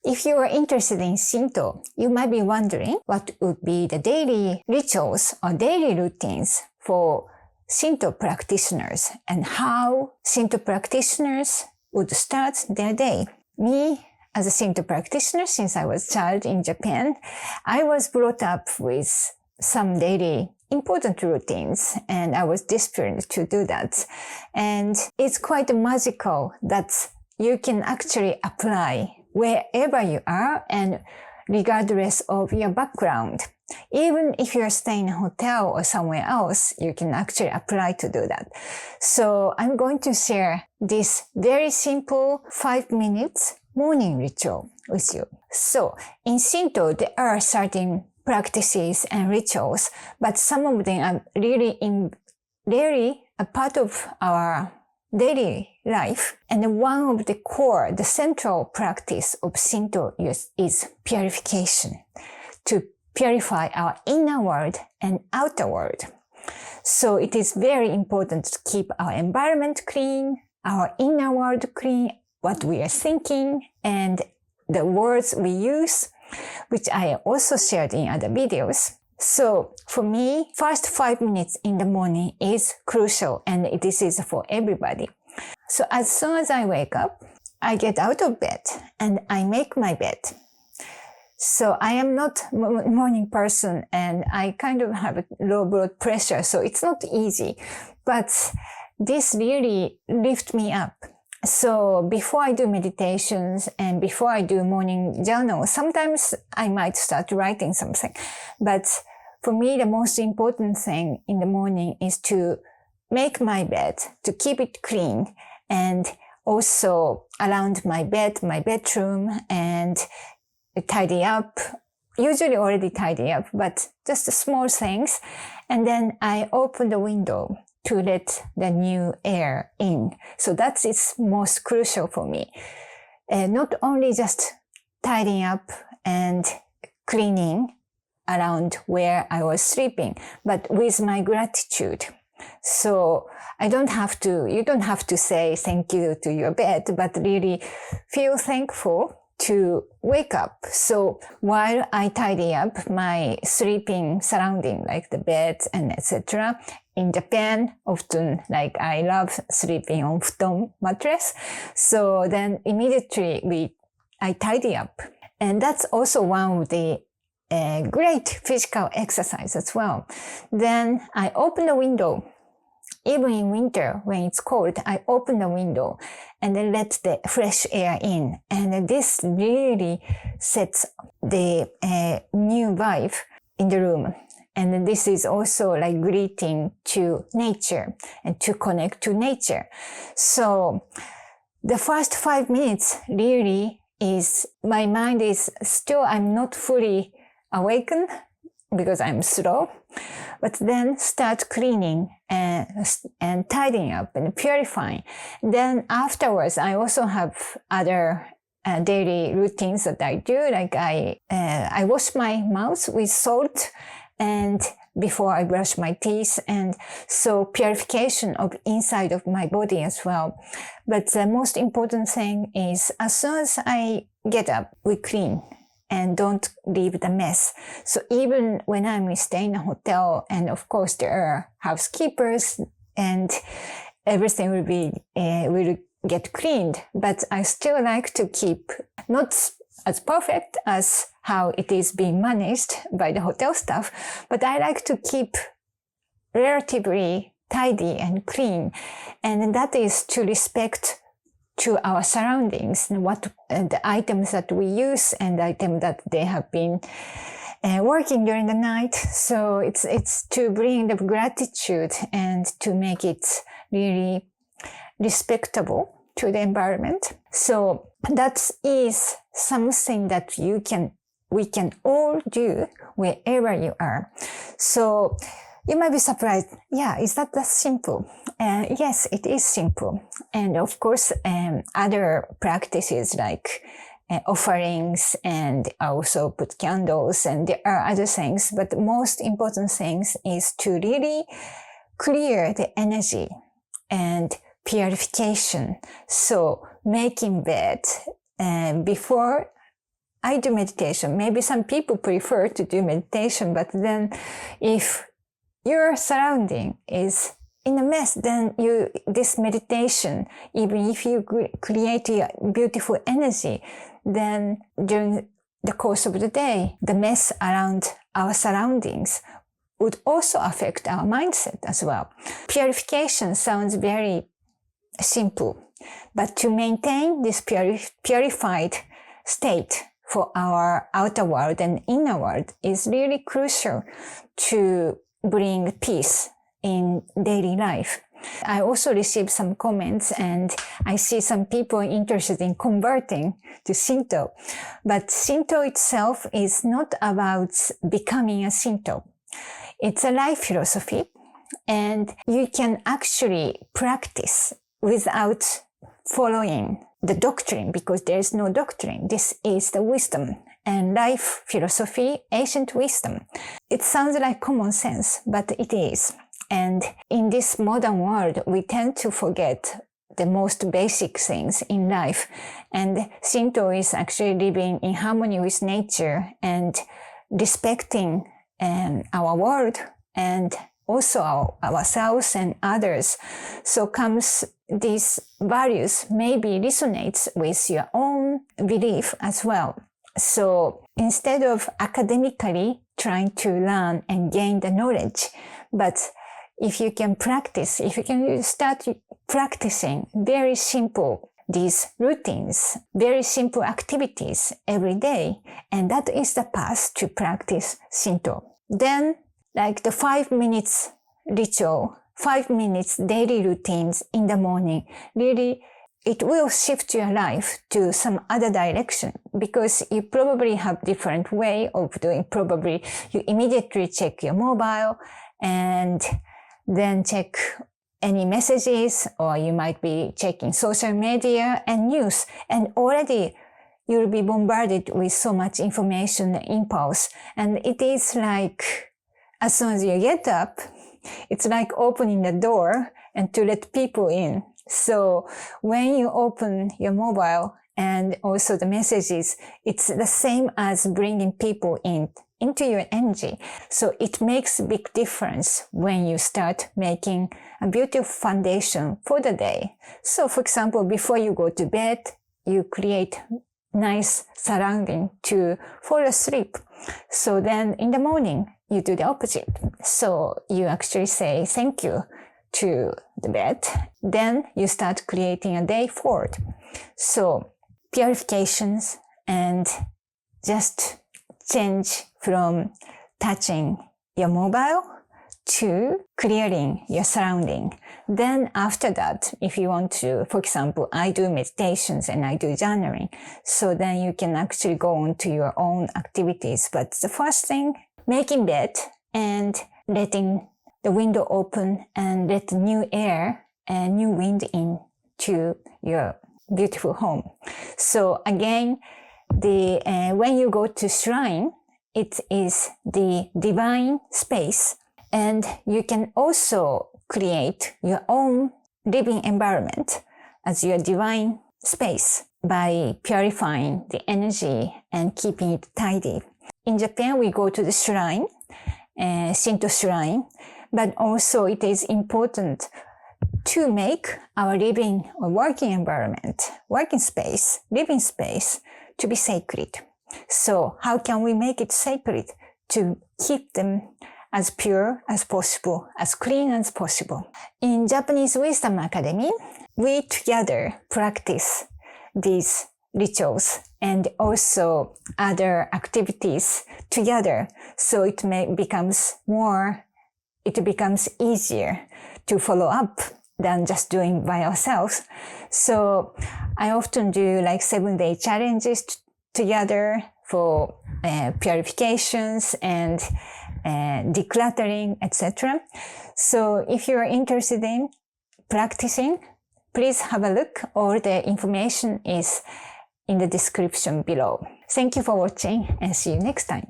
if you are interested in Shinto, you might be wondering what would be the daily rituals or daily routines for Shinto practitioners and how Shinto practitioners would start their day. Me, as a Shinto practitioner, since I was a child in Japan, I was brought up with some daily important routines, and I was disciplined to do that. And it's quite magical that you can actually apply wherever you are and regardless of your background. Even if you're staying in a hotel or somewhere else, you can actually apply to do that. So I'm going to share this very simple 5 minutes morning ritual with you. So in Shinto, there are certain practices and rituals, but some of them are really a part of our daily life. And one of the core, the central practice of Shinto is purification, to purify our inner world and outer world. So it is very important to keep our environment clean, our inner world clean, what we are thinking, and the words we use, which I also shared in other videos. So for me, first 5 minutes in the morning is crucial, and this is for everybody. So as soon as I wake up, I get out of bed and I make my bed. So I am not a morning person and I kind of have a low blood pressure, so it's not easy. But this really lifts me up. So before I do meditations and before I do morning journal, sometimes I might start writing something. But for me, the most important thing in the morning is to make my bed, to keep it clean, and also around my bed, my bedroom, and tidy up, usually already tidy up, but just the small things. And then I open the window to let the new air in. So that is most crucial for me. Not only just tidying up and cleaning around where I was sleeping, but with my gratitude. So you don't have to say thank you to your bed, but really feel thankful to wake up. So while I tidy up my sleeping surrounding, like the bed and etc., in Japan, often I love sleeping on futon mattress. So then immediately I tidy up. And that's also one of the great physical exercise as well. Then I open the window. Even in winter, when it's cold, I open the window and then let the fresh air in. And this really sets the new vibe in the room. And this is also like greeting to nature and to connect to nature. So the first 5 minutes really is, my mind is still, I'm not fully awakened because I'm slow, but then start cleaning and tidying up and purifying. Then afterwards, I also have other daily routines that I do. Like I wash my mouth with salt and before I brush my teeth, and so purification of inside of my body as well. But the most important thing is as soon as I get up, we clean and don't leave the mess. So even when I'm staying in a hotel, and of course there are housekeepers and everything will get cleaned, but I still like to keep not as perfect as how it is being managed by the hotel staff, but I like to keep relatively tidy and clean. And that is to respect to our surroundings and what the items that we use and the items that they have been working during the night. So it's to bring the gratitude and to make it really respectable to the environment. So that is something that we can all do wherever you are. So you might be surprised. Yeah, is that simple? Yes, it is simple. And of course, other practices like offerings, and also put candles, and there are other things. But the most important things is to really clear the energy and purification. So making bed before I do meditation. Maybe some people prefer to do meditation, but then if your surrounding is in a mess, then this meditation, even if you create a beautiful energy, then during the course of the day, the mess around our surroundings would also affect our mindset as well. Purification sounds very simple, but to maintain this purified state for our outer world and inner world is really crucial to bring peace in daily life. I also received some comments, and I see some people interested in converting to Shinto. But Shinto itself is not about becoming a Shinto. It's a life philosophy, and you can actually practice without following the doctrine, because there is no doctrine. This is the wisdom and life philosophy, ancient wisdom. It sounds like common sense, but it is. And in this modern world, we tend to forget the most basic things in life. And Shinto is actually living in harmony with nature and respecting our world and also ourselves and others. So comes these values maybe resonates with your own belief as well. So instead of academically trying to learn and gain the knowledge, but if you can practice, if you can start practicing very simple, these routines, very simple activities every day, and that is the path to practice Shinto. Then, like the 5 minutes ritual, 5 minutes daily routines in the morning, really, it will shift your life to some other direction, because you probably have different way of doing. Probably you immediately check your mobile and then check any messages, or you might be checking social media and news, and already you'll be bombarded with so much information and impulse. And it is like, as soon as you get up, it's like opening the door and to let people in. So when you open your mobile and also the messages, it's the same as bringing people into your energy. So it makes a big difference when you start making a beautiful foundation for the day. So for example, before you go to bed, you create nice surrounding to fall asleep. So then in the morning, you do the opposite. So you actually say thank you to the bed. Then you start creating a day forward. So purifications and just change from touching your mobile to clearing your surrounding. Then after that, if you want to, for example, I do meditations and I do journaling. So then you can actually go on to your own activities. But the first thing, making bed and letting the window open and let new air and new wind in to your beautiful home. So again, when you go to shrine, it is the divine space, and you can also create your own living environment as your divine space by purifying the energy and keeping it tidy. In Japan, we go to the shrine, Shinto shrine, but also it is important to make our living or working environment, working space, living space to be sacred. So how can we make it sacred? To keep them as pure as possible, as clean as possible. In Japanese Wisdom Academy, we together practice these rituals and also other activities together. So it becomes easier to follow up than just doing by ourselves. So I often do like 7-day challenges together for purifications and decluttering, etc. So if you are interested in practicing, please have a look. All the information is in the description below. Thank you for watching and see you next time.